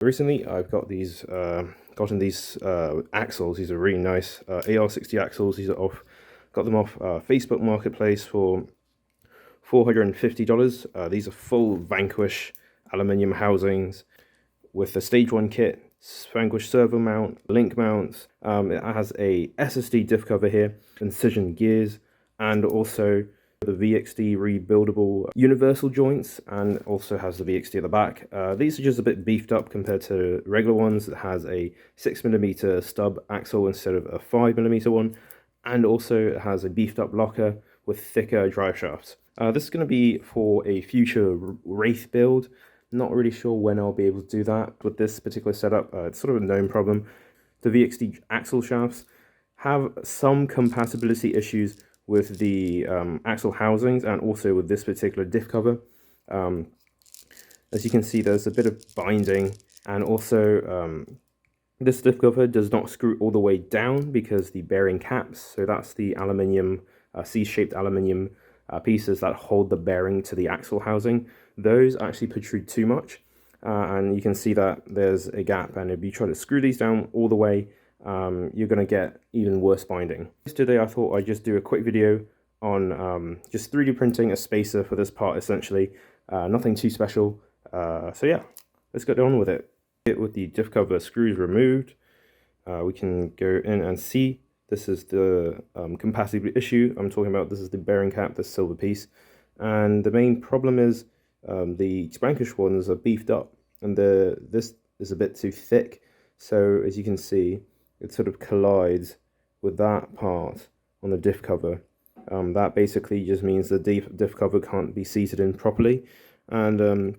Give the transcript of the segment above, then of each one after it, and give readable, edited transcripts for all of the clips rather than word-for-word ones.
Recently, I've got these, gotten these axles. These are really nice AR60 axles. These are got them off Facebook Marketplace for $450. These are full Vanquish aluminium housings with the stage 1 kit, Vanquish servo mount, link mounts. It has a SSD diff cover here, incision gears, and also the VXD rebuildable universal joints, and also has the VXD at the back. These are just a bit beefed up compared to regular ones. It has a 6mm stub axle instead of a 5mm one, and also it has a beefed up locker with thicker drive shafts. This is going to be for a future Wraith build. Not really sure when I'll be able to do that with this particular setup. It's sort of a known problem. The VXD axle shafts have some compatibility issues with the axle housings and also with this particular diff cover. As you can see, there's a bit of binding, and also this diff cover does not screw all the way down because the bearing caps, so that's the aluminium, C-shaped aluminium pieces that hold the bearing to the axle housing, those actually protrude too much, and you can see that there's a gap, and if you try to screw these down all the way, you're going to get even worse binding. Today I thought I'd just do a quick video on just 3D printing a spacer for this part, essentially. Nothing too special, so yeah, let's get on with it. With the diff cover screws removed, we can go in and see this is the compatibility issue I'm talking about. This is the bearing cap, this silver piece, and the main problem is the Vanquish ones are beefed up, and this is a bit too thick, so as you can see, it sort of collides with that part on the diff cover. That basically just means the diff cover can't be seated in properly, and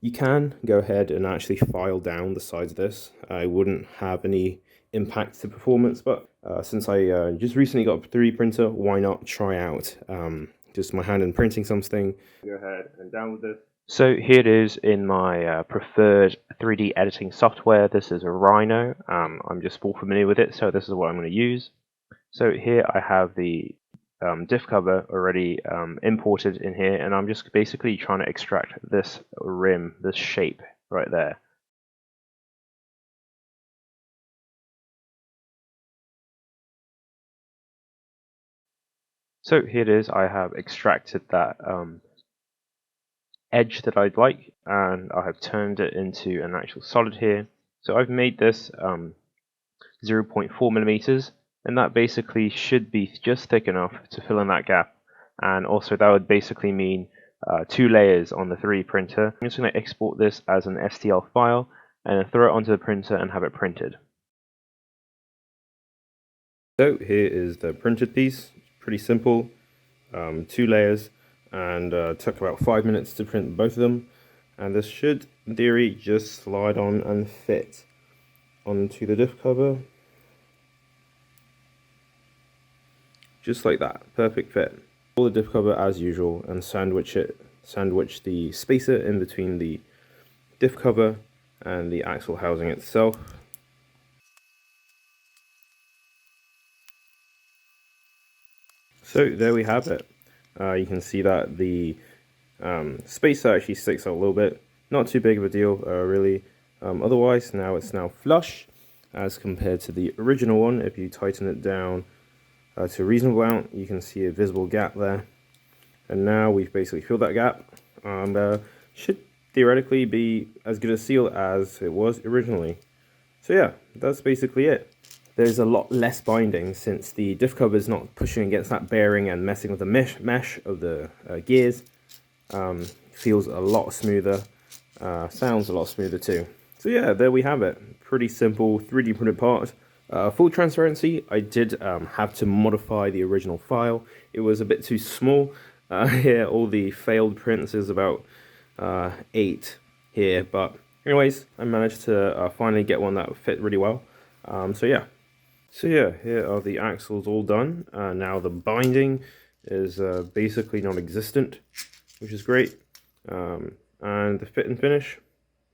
you can go ahead and actually file down the sides of this. I wouldn't have any impact to performance, but since I just recently got a 3D printer, why not try out just my hand in printing something. Go ahead and download this. So here it is in my preferred 3D editing software. This is a Rhino. I'm just full familiar with it, so this is what I'm going to use. So here I have the diff cover already imported in here, and I'm just basically trying to extract this rim, this shape right there. So here it is, I have extracted that edge that I'd like, and I have turned it into an actual solid here. So I've made this 0.4 millimeters, and that basically should be just thick enough to fill in that gap, and also that would basically mean 2 layers on the 3D printer. I'm just going to export this as an STL file and then throw it onto the printer and have it printed. So here is the printed piece. Pretty simple, 2 layers, and took about 5 minutes to print both of them, and this should in theory just slide on and fit onto the diff cover just like that. Perfect fit. Pull the diff cover as usual and sandwich the spacer in between the diff cover and the axle housing itself. So there we have it. You can see that the spacer actually sticks out a little bit. Not too big of a deal, really. Otherwise, now it's flush as compared to the original one. If you tighten it down to a reasonable amount, you can see a visible gap there. And now we've basically filled that gap, and should theoretically be as good a seal as it was originally. So yeah, that's basically it. There's a lot less binding since the diff cover is not pushing against that bearing and messing with the mesh of the gears. Feels a lot smoother, sounds a lot smoother too. So yeah, there we have it. Pretty simple 3D printed part. Full transparency, I did have to modify the original file. It was a bit too small. Here, all the failed prints is about 8 here, but anyways, I managed to finally get one that fit really well. So yeah, here are the axles all done. Now the binding is basically non-existent, which is great. And the fit and finish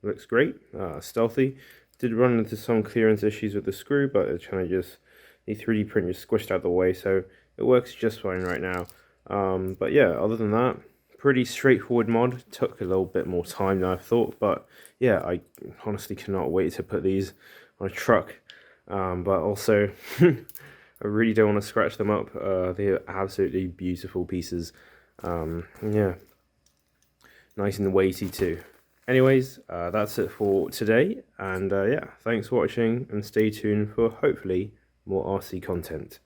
looks great, stealthy. Did run into some clearance issues with the screw, but it's kind of just the 3D print just squished out the way, so it works just fine right now. But yeah, other than that, pretty straightforward mod. Took a little bit more time than I thought, but yeah, I honestly cannot wait to put these on a truck. But also, I really don't want to scratch them up. They're absolutely beautiful pieces. Yeah, nice and weighty too. Anyways, that's it for today, and yeah, thanks for watching, and stay tuned for hopefully more RC content.